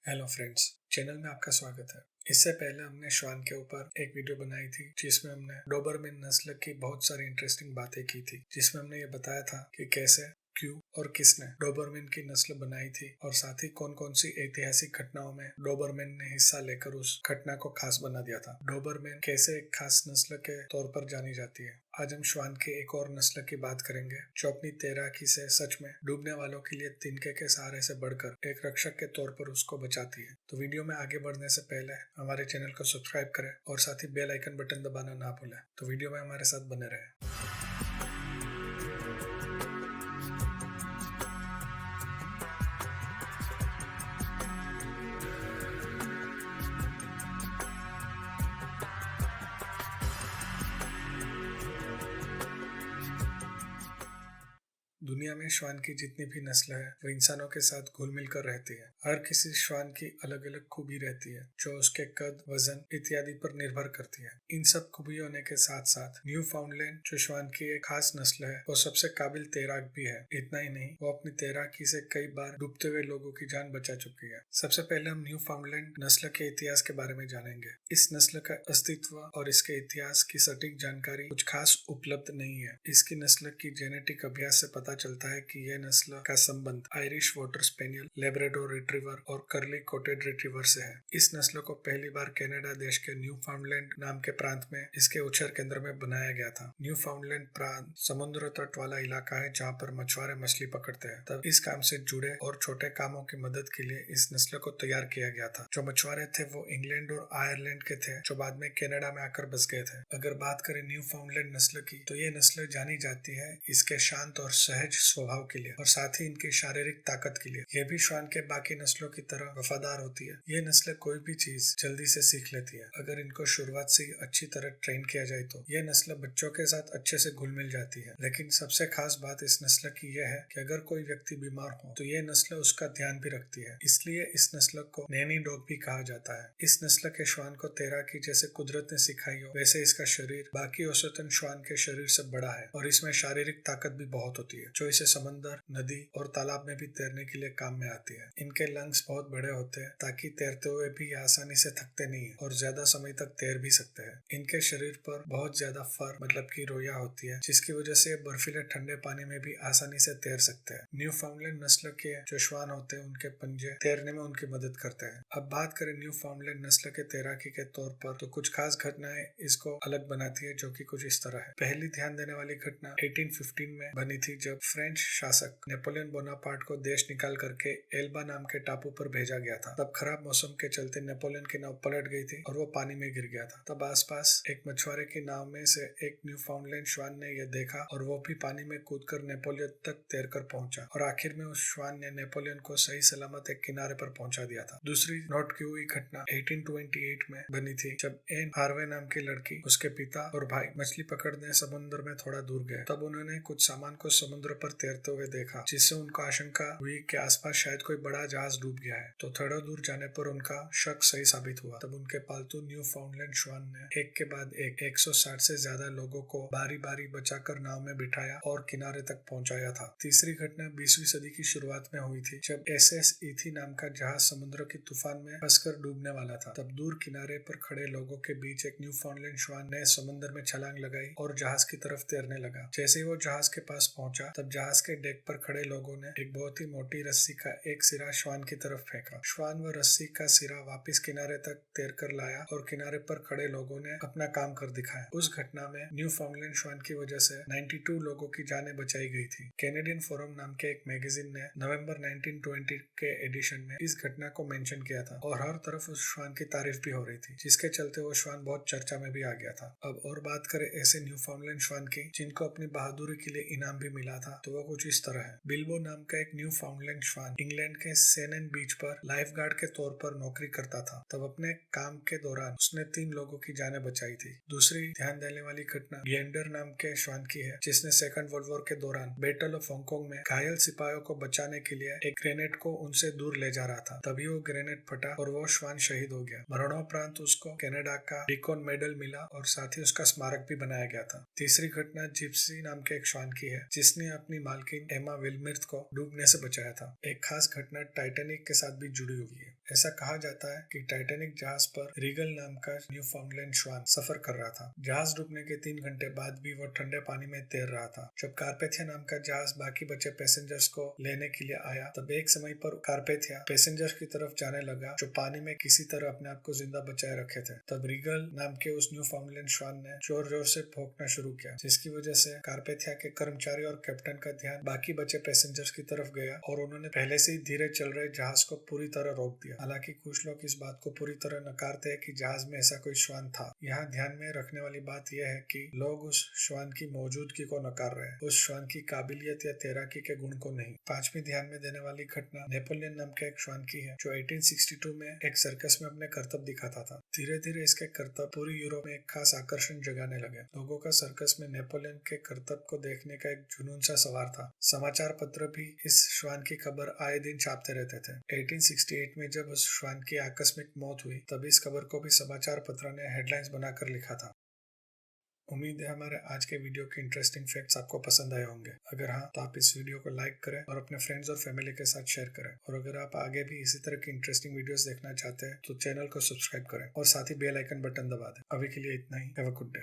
Hello friends, channel में आपका स्वागत है। इससे पहले हमने श्वान के ऊपर एक वीडियो बनाई थी जिसमें हमने डोबरमैन नस्ल की बहुत सारी इंटरेस्टिंग बातें की थी, जिसमें हमने ये बताया था कि कैसे, क्यों और किसने डोबरमैन की नस्ल बनाई थी और साथ ही कौन कौन सी ऐतिहासिक घटनाओं में डोबरमैन ने हिस्सा लेकर उस घटना को खास बना दिया था। डोबरमैन कैसे एक खास नस्ल के तौर पर जानी जाती है। आज हम श्वान की एक और नस्ल की बात करेंगे जो अपनी तैराकी से सच में डूबने वालों के लिए तिनके के सहारे से बढ़कर एक रक्षक के तौर पर उसको बचाती है। तो वीडियो में आगे बढ़ने से पहले हमारे चैनल को सब्सक्राइब करें और साथ ही बेल आइकन बटन दबाना ना भूलें। तो वीडियो में हमारे साथ बने रहें। दुनिया में श्वान की जितनी भी नस्ल है वो इंसानों के साथ घुल मिल कर रहती है। हर किसी श्वान की अलग अलग खूबी रहती है जो उसके कद, वजन इत्यादि पर निर्भर करती है। इन सब खूबी होने के साथ साथ न्यू फाउंडलैंड जो श्वान की एक खास नस्ल है वो सबसे काबिल तैराक भी है। इतना ही नहीं, वो अपनी तैराकी से कई बार डूबते हुए लोगों की जान बचा चुकी है। सबसे पहले हम न्यू फाउंडलैंड नस्ल के इतिहास के बारे में जानेंगे। इस नस्ल का अस्तित्व और इसके इतिहास की सटीक जानकारी कुछ खास उपलब्ध नहीं है। इसकी नस्ल की जेनेटिक अभ्यास से पता चलता है कि यह नस्ल का संबंध Irish water spaniel, Labrador retriever और कर्ली कोटेड रिट्रीवर से है। इस नस्ल को पहली बार कनाडा देश के न्यू फाउंडलैंड नाम के प्रांत में इसके उछेर केंद्र में बनाया गया था। न्यू फाउंडलैंड प्रांत समुद्र तट वाला इलाका है जहाँ पर मछुआरे मछली पकड़ते हैं। तब इस काम से जुड़े और छोटे कामों की मदद के लिए इस नस्ल को तैयार किया गया था। जो मछुआरे थे वो इंग्लैंड और आयरलैंड के थे जो बाद में कनाडा में आकर बस गए थे। अगर बात करें न्यू फाउंडलैंड नस्ल की तो ये नस्ल जानी जाती है इसके शांत और सहज स्वभाव के लिए और साथ ही इनकी शारीरिक ताकत के लिए। यह भी श्वान के बाकी नस्लों की तरह वफादार होती है। ये नस्ल कोई भी चीज जल्दी से सीख लेती है अगर इनको शुरुआत से ही अच्छी तरह ट्रेन किया जाए तो। यह नस्ल बच्चों के साथ अच्छे से घुल मिल जाती है। लेकिन सबसे खास बात इस नस्ल की यह है कि अगर कोई व्यक्ति बीमार हो तो यह नस्ल उसका ध्यान भी रखती है। इसलिए इस नस्ल को नैनी डॉग भी कहा जाता है। इस नस्ल के श्वान को तैराकी जैसे कुदरत ने सिखाई हो वैसे इसका शरीर बाकी औसतन श्वान के शरीर से बड़ा है और इसमें शारीरिक ताकत भी बहुत होती है जो इसे समंदर, नदी और तालाब में भी तैरने के लिए काम में आती है। इनके लंग्स बहुत बड़े होते हैं ताकि तैरते हुए भी आसानी से थकते नहीं है और ज्यादा समय तक तैर भी सकते हैं। इनके शरीर पर बहुत ज्यादा फर मतलब की रोया होती है जिसकी वजह से बर्फीले ठंडे पानी में भी आसानी से तैर सकते हैं। न्यू फाउंडलैंड नस्ल के जो श्वान होते हैं उनके पंजे तैरने में उनकी मदद करते हैं। अब बात करें न्यू फाउंडलैंड नस्ल के तैराकी के तौर पर तो कुछ खास घटनाएं इसको अलग बनाती है जो कि कुछ इस तरह है। पहली ध्यान देने वाली घटना 1815 में बनी थी जब फ्रेंच शासक नेपोलियन बोनापार्ट को देश निकाल करके एल्बा नाम के टापू पर भेजा गया था। तब खराब मौसम के चलते नेपोलियन की नाव पलट गई थी और वो पानी में गिर गया था। तब आसपास एक मछुआरे की नाव में से एक न्यू फाउंडलैंड श्वान ने यह देखा और वो भी पानी में कूदकर नेपोलियन तक तैरकर पहुंचा और आखिर में उस श्वान ने नेपोलियन को सही सलामत एक किनारे पर पहुंचा दिया था। दूसरी नोट की हुई घटना 1828 में बनी थी जब एन हार्वे नाम की लड़की, उसके पिता और भाई मछली पकड़ने समुद्र में थोड़ा दूर गए। तब उन्होंने कुछ सामान को समुद्र पर तैरते हुए देखा जिससे उनको आशंका हुई कि आसपास शायद कोई बड़ा जहाज डूब गया है। तो थोड़ा दूर जाने पर उनका शक सही साबित हुआ। तब उनके पालतू न्यू फाउंडलैंड श्वान ने एक के बाद एक 160 से ज्यादा लोगों को बारी बारी बचाकर नाव में बिठाया और किनारे तक पहुंचाया था। तीसरी घटना 20वीं सदी की शुरुआत में हुई थी जब SS ईथी नाम का जहाज समुद्र की तूफान में फंसकर डूबने वाला था। तब दूर किनारे पर खड़े लोगों के बीच एक न्यू फाउंडलैंड श्वान ने समुद्र में छलांग लगाई और जहाज की तरफ तैरने लगा। जैसे ही वो जहाज के पास पहुंचा तब जहाज के डेक पर खड़े लोगों ने एक बहुत ही मोटी रस्सी का एक सिरा श्वान की तरफ फेंका। श्वान व रस्सी का सिरा वापस किनारे तक तैर कर लाया और किनारे पर खड़े लोगों ने अपना काम कर दिखाया। उस घटना में न्यू फाउंडलैंड श्वान की वजह से 92 लोगों की जानें बचाई गई थी। कैनेडियन फोरम नाम के एक मैगजीन ने नवंबर 1920 के एडिशन में इस घटना को मेंशन किया था और हर तरफ उस श्वान की तारीफ भी हो रही थी जिसके चलते वो श्वान बहुत चर्चा में भी आ गया था। अब और बात करें ऐसे न्यू फाउंडलैंड श्वान की जिनको अपनी बहादुरी के लिए इनाम भी मिला था तो वो कुछ इस तरह है। बिल्बो नाम का एक न्यू फाउंडलैंड श्वान इंग्लैंड के सेनन बीच पर लाइफ गार्ड के तौर पर नौकरी करता था। तब अपने काम के दौरान उसने 3 लोगों की जानें बचाई थी। दूसरी ध्यान देने वाली घटना गेंडर नाम के श्वान की है जिसने सेकंड वर्ल्ड वॉर के दौरान बैटल ऑफ हांगकांग में घायल सिपाहियों को बचाने के लिए एक ग्रेनेड को उनसे दूर ले जा रहा था। तभी वो ग्रेनेड फटा और वो श्वान शहीद हो गया। मरणोपरांत उसको कनाडा का डिकॉन मेडल मिला और साथ ही उसका स्मारक भी बनाया गया था। तीसरी घटना जिप्सी नाम के एक श्वान की है जिसने अपनी मालकिन एमा विलमिर्थ को डूबने से बचाया था। एक खास घटना टाइटैनिक के साथ भी जुड़ी हुई है। ऐसा कहा जाता है कि टाइटैनिक जहाज पर रीगल नाम का न्यूफाउंडलैंड श्वान सफर कर रहा था। जहाज डूबने के 3 घंटे बाद भी वो ठंडे पानी में तैर रहा था। जब कारपेथिया नाम का जहाज बाकी बचे पैसेंजर्स को लेने के लिए आया, तब एक समय पर कारपेथिया पैसेंजर्स की तरफ जाने लगा जो पानी में किसी तरह अपने आप को जिंदा बचाए रखे थे। तब रीगल नाम के उस न्यूफाउंडलैंड श्वान ने जोर जोर से भौंकना शुरू किया, जिसकी वजह से कारपेथिया के कर्मचारी और कैप्टन का ध्यान बाकी बचे पैसेंजर्स की तरफ गया और उन्होंने पहले से ही धीरे चल रहे जहाज को पूरी तरह रोक दिया। हालांकि कुछ लोग इस बात को पूरी तरह नकारते हैं कि जहाज में ऐसा कोई श्वान था। यहाँ ध्यान में रखने वाली बात यह है कि लोग उस श्वान की मौजूदगी को नकार रहे हैं, उस श्वान की काबिलियत या तैराकी के गुण को नहीं। पांचवी ध्यान में देने वाली घटना नेपोलियन नाम के एक श्वान की है जो 1862 में एक सर्कस में अपने करतब दिखाता था। धीरे धीरे इसके करतब पूरी यूरोप में एक खास आकर्षण जगाने लगे। लोगों का सर्कस में नेपोलियन के करतब को देखने का एक जुनून सा सवार था। समाचार पत्र भी इस श्वान की खबर आए दिन छापते रहते थे। 1868 में जब उस श्वान की आकस्मिक मौत हुई, तब इस खबर को भी समाचार पत्र ने हेडलाइंस बनाकर लिखा था। उम्मीद है हमारे आज के वीडियो के इंटरेस्टिंग फैक्ट्स आपको पसंद आए होंगे। अगर हाँ, तो आप इस वीडियो को लाइक करें और अपने फ्रेंड्स और फैमिली के साथ शेयर करें। और अगर आप आगे भी इसी तरह की इंटरेस्टिंग वीडियोस देखना चाहते हैं तो चैनल को सब्सक्राइब करें और साथ ही बेल आइकन बटन दबा दें। अभी के लिए इतना ही। Have a good day.